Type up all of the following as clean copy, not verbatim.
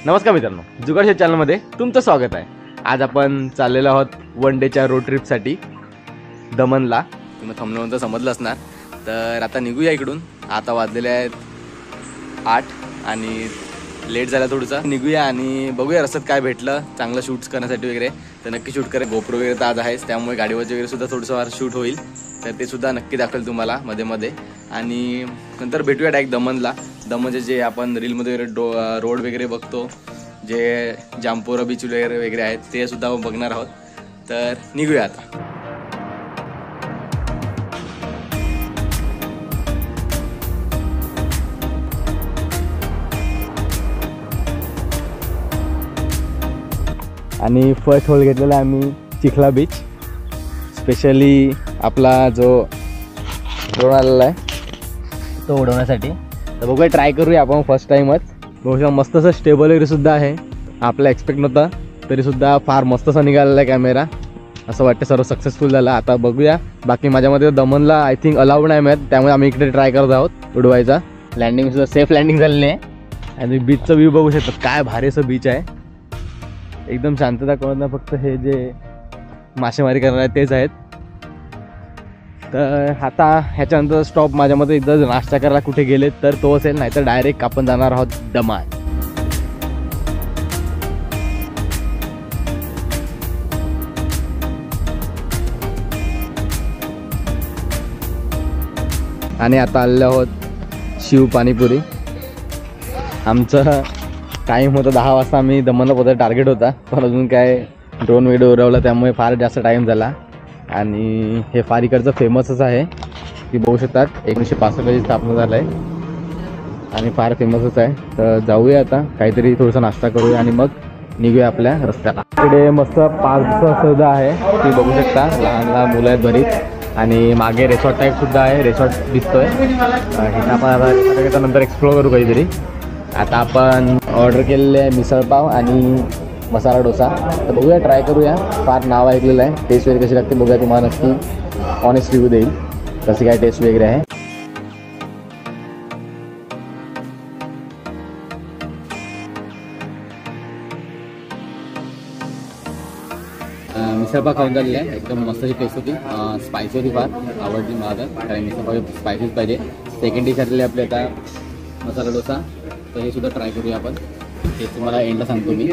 नमस्कार मित्रांनो, जुगाड चॅनलमध्ये तुमचं स्वागत आहे। आज आपण चाललेलो आहोत वन डेच्या रोड ट्रिपसाठी दमनला। तुम्ही थंबनेलवरून समजलं असणार। तर आता निघूया इकडून। आता वाजलेले आहेत 8 आणि लेट झाला थोडंसं। निघूया आणि बघूया रस्त्यात काय भेटलं चांगलं शूट्स करण्यासाठी वगैरे तर नक्की शूट करेल। गोप्रो वगैरे तर आज आहेच, त्यामुळे गाडीवरचे वगैरे सुद्धा थोडंसं शूट होईल, तर ते सुद्धा नक्की दाखवेल तुम्हाला मध्ये मध्ये। आणि नंतर भेटूया डायरेक्ट दमनला। दमनचे जे आपण रीलमध्ये वगैरे रोड वगैरे बघतो, जे जामपोरा बीच वगैरे आहेत ते सुद्धा बघणार आहोत। तर निघूया आता। आणि फर्स्ट होल घेतलेला आहे आम्ही चिखला बीच। स्पेशली आपला जो ड्रोन आलेला आहे तो उडवण्यासाठी। तर बघूया, ट्राय करूया आपण फर्स्ट टाइमच। बघूया मस्त असं स्टेबल वगैरे सुद्धा आहे, आपला एक्सपेक्ट नव्हता तरीसुद्धा फार मस्त असा निघालेला आहे कॅमेरा। असं वाटतं सर्व सक्सेसफुल झाला। आता बघूया बाकी। माझ्यामध्ये दमनला आय थिंक अलाउड नाही मिळत, त्यामुळे आम्ही इकडे ट्राय करत आहोत उडवायचा। लँडिंग सुद्धा सेफ लँडिंग झालेली आहे। आणि बीचचा व्ह्यू बघू शकता, काय भारी असं बीच आहे, एकदम शांतता कळत नाही। फक्त हे जे मासेमारी करणार आहेत तेच आहेत। तर आता ह्याच्यानंतर स्टॉप माझ्यामध्ये इथं नाश्ता करायला कुठे गेले तर तो असेल, नाहीतर डायरेक्ट आपण जाणार आहोत दमन। आणि आता आलेलो आहोत शिव पाणीपुरी। आमचं टाईम होता 10 वाजता, आम्ही दमनला पोहोचायचा टार्गेट होता, पण अजून काय ड्रोन व्हिडिओ उडवला त्यामुळे फार जास्त टाईम झाला। आणि हे फार इकडचं फेमसच आहे, की बघू शकतात 1965 स्थापना झालं आहे आणि फार फेमसच आहे। तर जाऊया आता, काहीतरी थोडंसं नाश्ता करूया आणि मग निघूया आपल्या रस्त्याला। इकडे मस्त पार्क सुद्धा आहे, ती बघू शकता, लहान लहान मुलं आहेत बरीच। आणि मागे रिसॉर्ट टाईप सुद्धा आहे, रिसॉर्ट दिसतोय। हे आपण आता नंतर एक्सप्लोर करू काहीतरी। आता आपण ऑर्डर केलेले आहे मिसळपाव आणि मसाला डोसा। तर बघूया, ट्राय करूया। फार नाव ऐकलेलं आहे, टेस्ट वगैरे कशी लागते बघूया, तुम्हाला नक्की ऑनेस्ट रिव्ह्यू देईल कशी काय टेस्ट वगैरे आहे। मिसळपाव खाऊन झालेला आहे, एकदम मस्त टेस्ट होती, स्पायसी होती, फार आवडली मला तर, कारण मिसळपाव स्पायसीच पाहिजे। सेकंड डिश आलेली आपली आता मसाला डोसा, तर हे सुद्धा ट्राय करूया आपण, ते तुम्हाला एंडला सांगतो मी।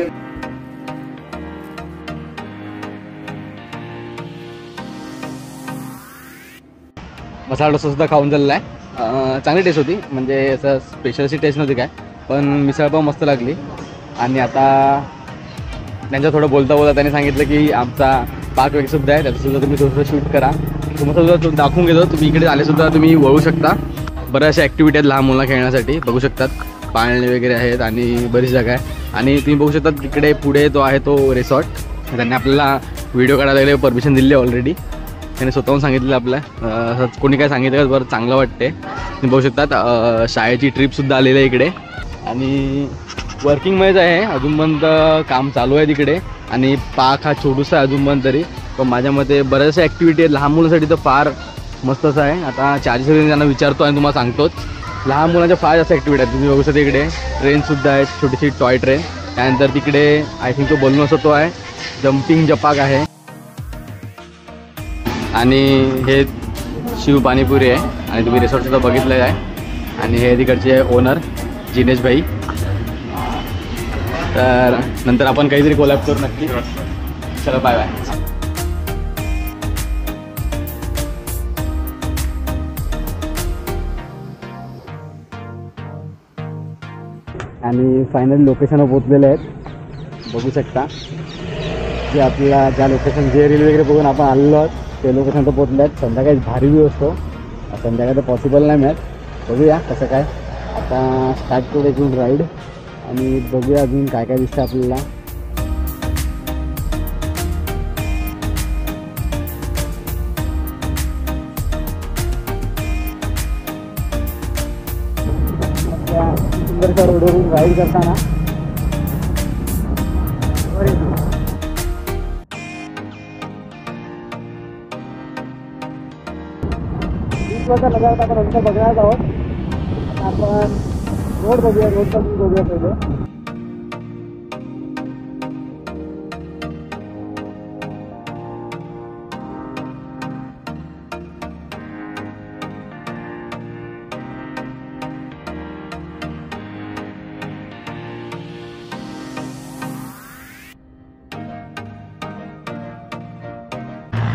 मसाला डोसा सुद्धा खाऊन झालेला आहे, चांगली टेस्ट होती, म्हणजे असं स्पेशल अशी टेस्ट नव्हती काय, पण मिसळपाव मस्त लागली। आणि आता त्यांच्या थोडं बोलता बोलता त्यांनी सांगितलं की आमचा पार्क वगैरे सुद्धा आहे, त्याचंसुद्धा तुम्ही थोडंसं शूट करा। तुम्हाला सुद्धा दाखवून घेतो, तुम्ही इकडे आलेसुद्धा तुम्ही वळू शकता। बऱ्याचशा ॲक्टिव्हिटी आहेत लहान मुलांना खेळण्यासाठी, बघू शकतात, पाळणे वगैरे आहेत आणि बरीच जागा आहे। आणि तुम्ही बघू शकता तिकडे पुढे तो आहे तो रिसॉर्ट, त्यांनी आपल्याला व्हिडिओ काढायला वगैरे परमिशन दिली आहे ऑलरेडी, त्याने स्वतःहून सांगितलेलं आपल्या, कोणी काय सांगितलं का बरं चांगलं वाटते। तुम्ही बघू शकतात शाळेची ट्रिपसुद्धा आलेली आहे इकडे, आणि वर्किंगमध्येच आहे, अजूनपर्यंत काम चालू आहे तिकडे। आणि पार्क हा छोटूसा आहे अजूनपर्यंत तरी, पण माझ्या मते बऱ्याचशा ॲक्टिव्हिटी आहेत लहान मुलांसाठी, तर फार मस्त असं आहे। आता चार्जेस वगैरे त्यांना विचारतो आणि तुम्हाला सांगतोच। लहान मुलांच्या फार जास्त ॲक्टिव्हिटी आहेत, तुम्ही बघू शकता इकडे ट्रेनसुद्धा आहे, छोटीशी टॉय ट्रेन। त्यानंतर तिकडे आय थिंक तो बलून असं तो आहे, जम्पिंग जपाक आहे। आणि हे शिव पाणीपुरी आहे, आणि तुम्ही रिसॉर्टसुद्धा बघितलेलं आहे। आणि हे तिकडचे ओनर जिनेश भाई। तर नंतर आपण काहीतरी कोलॅब करू नक्की। चला बाय बाय। आणि फायनल लोकेशनवर पोचलेले आहेत, बघू शकता की आपल्याला ज्या लोकेशन जे रील वगैरे बघून आपण आलेलो आहोत ते लोकेशन तर पोचले आहेत। संध्याकाळी भारी व्ह्यू असतो, संध्याकाळी तर पॉसिबल नाही मिळत, बघूया कसं काय। आता स्टार्ट करू इथून राईड आणि बघूया अजून काय काय दिसतं आपल्याला। सुंदरशा रोडवरून राईड करताना 20 वाजता नजारा आपण नंतर बघणार आहोत. आपण रोड बघूया, रोडचा व्ह्यू बघूया पहिले.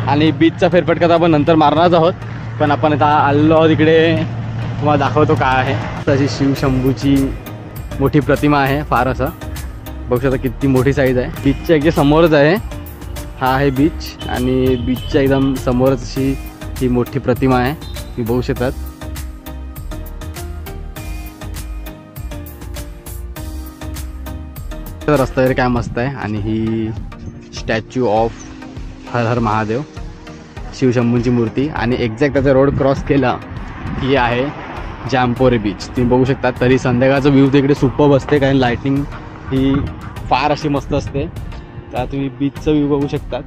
आणि बीचचा फेरफटका तर आपण नंतर मारणारच आहोत, पण आपण आता आलेलो आहोत इकडे, तुम्हाला दाखवतो काय आहे. तशी शिवशंभूची मोठी प्रतिमा आहे, फार असं बघू शकता किती मोठी साईज आहे. बीचच्या एकदम समोरच आहे, हा आहे बीच आणि बीचच्या एकदम समोरच अशी ही मोठी प्रतिमा आहे, ती बघू शकतात. रस्ता वगैरे काय मस्त आहे आणि ही स्टॅच्यू ऑफ हर हर महादेव, शिवशंभूंची मूर्ती. आणि एक्झॅक्ट त्याचा रोड क्रॉस केला ही आहे जामपोरे बीच, तुम्ही बघू शकता. तरी संध्याकाळचं व्ह्यू तिकडे सुपर्ब असते, कारण लाईटिंग ही फार अशी मस्त असते. तर तुम्ही बीचचं व्ह्यू बघू शकतात.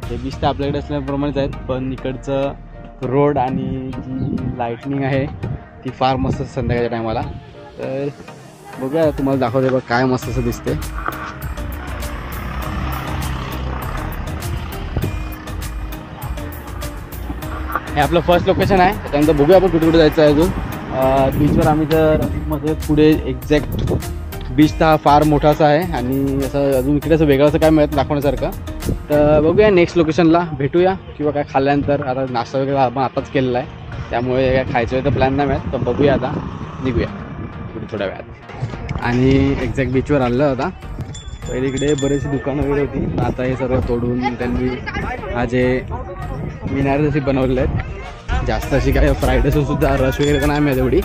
हे बीच तर आपल्याकडे असल्याप्रमाणेच आहेत, पण इकडचं रोड आणि जी लाईटनिंग आहे ती फार मस्त संध्याकाळच्या टायमाला. तर बघूया, तुम्हाला दाखवते बघ काय मस्त असं दिसते. हे आपलं फर्स्ट लोकेशन आहे. त्याच्यानंतर बघूया आपण कुठे कुठे जायचं आहे अजून. बीचवर आम्ही जर मध्ये पुढे एक्झॅक्ट बीच तर हा फार मोठासा आहे आणि असं अजून इकडे असं वेगळं असं काय मिळत दाखवण्यासारखं. तर बघूया नेक्स्ट लोकेशनला भेटूया, किंवा काय खाल्ल्यानंतर. आता नाश्ता वगैरे आपण आताच केलेला आहे, त्यामुळे काय खायचं तर प्लॅन नाही मिळत. तर बघूया, आता निघूया पुढे थोड्या वेळात. आणि एक्झॅक्ट बीचवर आलं होता. पहिले इकडे बरेचशी दुकानं वगैरे होती, आता हे सर्व तोडून त्यांनी हा जे मिनार जशी बनवलेले आहेत. जास्त अशी काय फ्रायडे सुद्धा रश वगैरे तर नाही मिळत एवढी.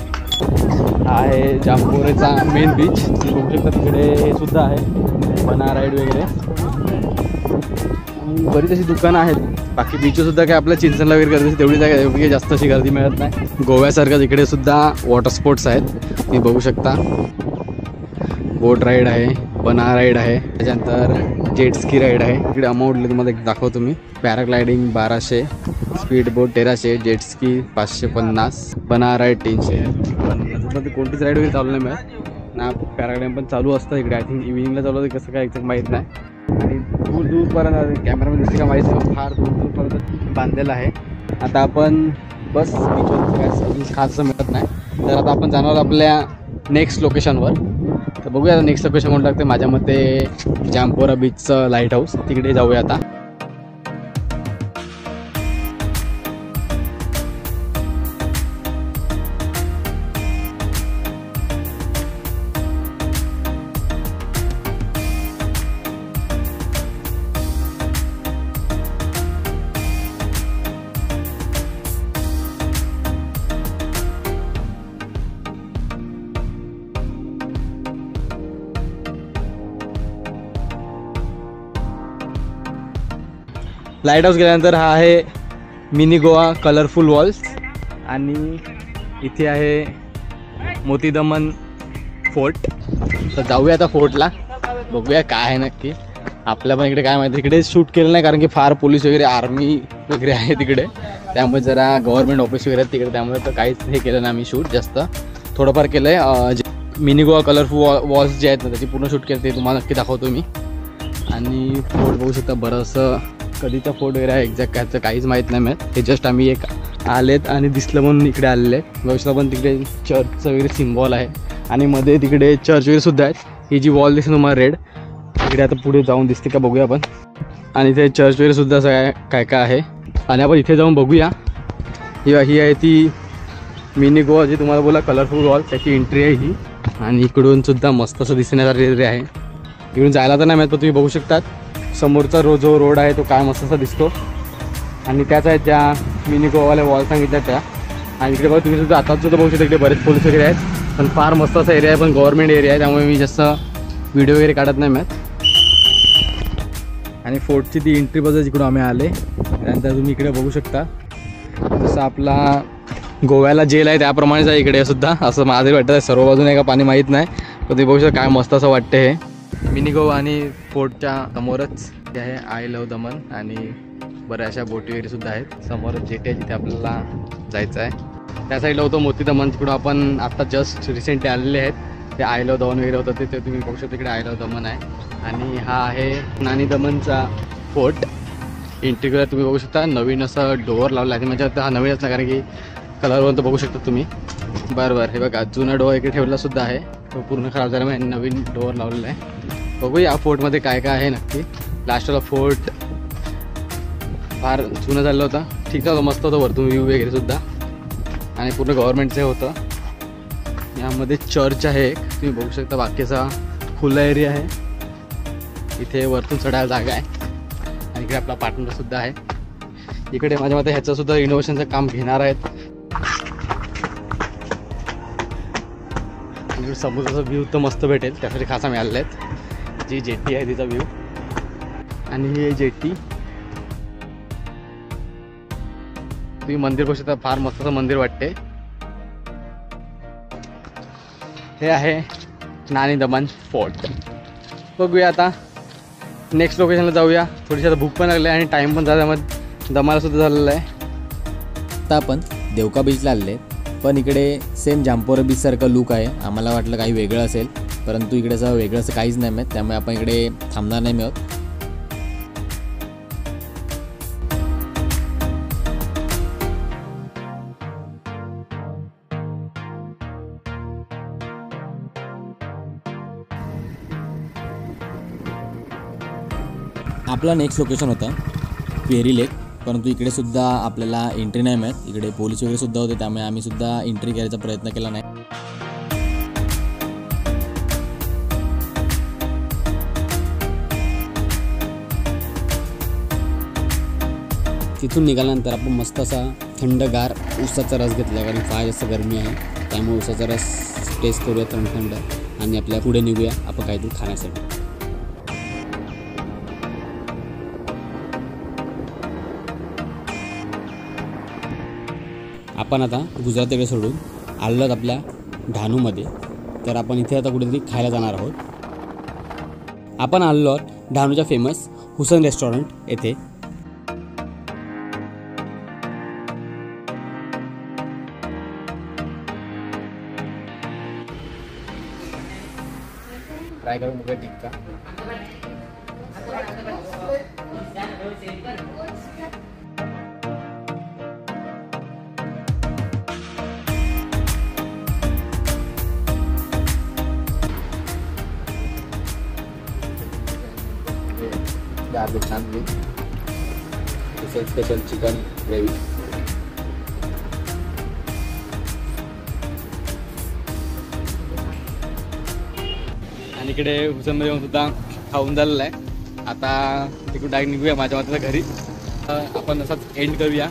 हा आहे जामपोरेचा मेन बीच, तुम्ही बघू शकता. तिकडे हे सुद्धा आहे बना राईड वगैरे, बरीच अशी दुकानं आहेत. बाकी बीचसुद्धा काय आपल्या चिंचणला वगैरे गर्दी तेवढी जागा एवढी जास्त अशी गर्दी मिळत नाही. गोव्यासारखं इकडे सुद्धा वॉटर स्पोर्ट्स आहेत, तुम्ही बघू शकता. बोट राईड आहे, बना राईड आहे, त्याच्यानंतर जेट स्की राईड आहे. इकडे अमाऊंटले तुम्हाला एक दाखवतो मी. पॅराग्लायडिंग 1200, स्पीड बोट 1300, जेट स्की 550, बना राईड 300. पण कोणतीच राईड वगैरे चालू नाही मिळत ना. पॅराग्लायडिंग पण चालू असतं इकडे. आय थिंक इव्हिनिंगला चालू होतं, कसं काय एक्झॅक्ट माहीत नाही. आणि दूर दूरपर्यंत कॅमेरामध्ये दिसते का माहीत नाही, फार दूर दूरपर्यंत बांधलेलं आहे. आता आपण बस बीचवर काय अजून खास असं मिळत नाही. तर आता आपण जाणार आपल्या नेक्स्ट लोकेशनवर. तर बघूया आता नेक्स्ट लोकेशन कोण लागते. माझ्या मते जामपोरा बीचचं लाईट हाऊस, तिकडे जाऊया आता. लाईट हाऊस गेल्यानंतर हा आहे मिनी गोवा कलरफुल वॉल्स, आणि इथे आहे मोती दमन फोर्ट. तर जाऊया आता फोर्टला, बघूया काय आहे नक्की. आपल्या पण इकडे काय माहिती, इकडे शूट केलं नाही कारण की फार पोलीस वगैरे आर्मी वगैरे आहे तिकडे, त्यामुळे जरा गव्हर्नमेंट ऑफिस वगैरे आहेत तिकडे, त्यामुळे तर काहीच हे केलं नाही आम्ही शूट. जास्त थोडंफार केलं आहे. मिनी गोवा कलरफुल वॉल्स जे आहेत ना त्याची पूर्ण शूट केलं, ते तुम्हाला नक्की दाखवतो मी. आणि फोर्ट बघू शकता, बरंचसं कधीचा फोर्ट वगैरे आहे, एक्झॅक्ट कायचं काहीच माहीत नाही मिळत. हे जस्ट आम्ही एक आलेत आणि दिसलं म्हणून इकडे आलेले आहेत. बघू पण तिकडे चर्चचं वगैरे सिम्बॉल आहे, आणि मध्ये तिकडे चर्च वगैरे सुद्धा आहेत. ही जी वॉल दिसते तुम्हाला रेड, तिकडे आता पुढे जाऊन दिसते का बघूया आपण. आणि इथे चर्च वगैरे सुद्धा सगळं काय काय आहे, आणि आपण इथे जाऊन बघूया. ही आहे ती मिनी गोवा जी तुम्हाला बोला कलरफुल वॉल, त्याची एंट्री आहे ही. आणि इकडून सुद्धा मस्त असं दिसण्याचा एरिया आहे. इकडून जायला तर नाही माहीत, पण तुम्ही बघू शकतात समोरचा जो रोड आहे तो काय मस्त असा दिसतो. आणि त्याच आहेत ज्या मिनी गोवावाल्या वॉल सांगितल्या त्या. आणि इकडे बघा तुम्ही सुद्धा आताच सुद्धा बघू शकता, इकडे बरेच पोलीस वगैरे आहेत. पण फार मस्त असा एरिया आहे, पण गव्हर्नमेंट एरिया आहे, त्यामुळे मी जास्त व्हिडिओ वगैरे काढत नाही मॅथ. आणि फोर्टची ती एंट्री बघा जिकडून आम्ही आले. त्यानंतर तुम्ही इकडे बघू शकता जसं आपला गोव्याला जेल आहे त्याप्रमाणेच आहे इकडे सुद्धा, असं माझं तरी वाटतं. सर्व बाजूने का पाणी माहीत नाही, पण तुम्ही बघू शकता काय मस्त असं वाटतं. हे मिनी गोवा आणि फोर्टच्या समोरच हे आहे आय लव्ह दमन, आणि बऱ्याचशा बोटी वगैरे सुद्धा आहेत. समोरच जेटी आहे जिथे आपल्याला जायचं आहे. त्या साईडला होतं मोती दमन, तिकडून आपण आता जस्ट रिसेंटली आलेले आहेत. ते आय लव्ह दमन वगैरे होतं ते तुम्ही बघू शकता, तिकडे आय लव्ह दमन आहे. आणि हा आहे नानी दमनचा फोर्ट. एंट्रीकडे तुम्ही बघू शकता नवीन असं डोअर लावला आहे, म्हणजे आता हा नवीनच नाही कारण की कलरवर तर बघू शकता तुम्ही. बरं हे बघा जुना डोअर इकडे ठेवलेला सुद्धा आहे, तो पूर्ण खराब झाल्यामुळे नवीन डोअर लावलेला आहे. बघू या फोर्टमध्ये काय काय आहे नक्की. लास्टला फोर्ट फार जुनं झालं होतं. ठीक होतं, मस्त होतं वरतून व्ह्यू वगैरे सुद्धा आणि पूर्ण गव्हर्नमेंटचं होतं. यामध्ये चर्च आहे एक, तुम्ही बघू शकता. बाकीचा खुला एरिया आहे. इथे वरतून चढायला जागा आहे आणि इकडे आपला पार्टनरसुद्धा आहे. इकडे माझ्या मते ह्याचंसुद्धा रिनोव्हेशनचं काम घेणार आहेत. इकडे समुद्राचा व्ह्यू तर मस्त भेटेल, त्यासाठी खास आम्ही आलेले आहेत. जी जेट्टी आहे तिचा व्ह्यू आणि ही जेट्टी. तुम्ही मंदिर बघू शकता, फार मस्त मंदिर वाटते. हे आहे नानी दमन फोर्ट. बघूया आता नेक्स्ट लोकेशनला जाऊया. थोडीशी आता भूक पण लागली आणि टाईम पण झाला, मग दमाला सुद्धा झालेला आहे. आता आपण देवका बीचला आले, पण इकडे सेम जांपोरा बीचसारखं लुक आहे. आम्हाला वाटलं काही वेगळं असेल, परंतु इकडे असं वेगळं असं काहीच नाही मिळत, त्यामुळे आपण इकडे थांबणार नाही मिळत. आपला नेक्स्ट लोकेशन होता पेरी लेक, परंतु इकडे सुद्धा आपल्याला एंट्री नाही मिळत. इकडे पोलीस वगैरे सुद्धा होते, त्यामुळे आम्ही सुद्धा एंट्री करायचा प्रयत्न केला नाही. तिथून निघाल्यानंतर आपण मस्त असा थंडगार ऊसाचा रस घेतला, कारण फार जास्त गरमी आहे. त्यामुळे ऊसाचा रस टेस्ट करूया थंड थंड आणि आपल्या पुढे निघूया आपण काहीतरी खाण्यासाठी. आपण आता गुजरातकडे सोडून आलो आहोत आपल्या ढाणूमध्ये. तर आपण इथे आता कुठेतरी खायला जाणार आहोत. आपण आलो आहोत ढाणूच्या फेमस हुसन रेस्टॉरंट येथे. ट्राय करून बघूया tikka. Garlic naan with special chicken gravy. आणि इकडे हुसनमध्ये सुद्धा खाऊन झालेलं आहे. आता तिकडून डायरेक्ट निघूया माझ्या मताला घरी. आपण असाच एंड करूया.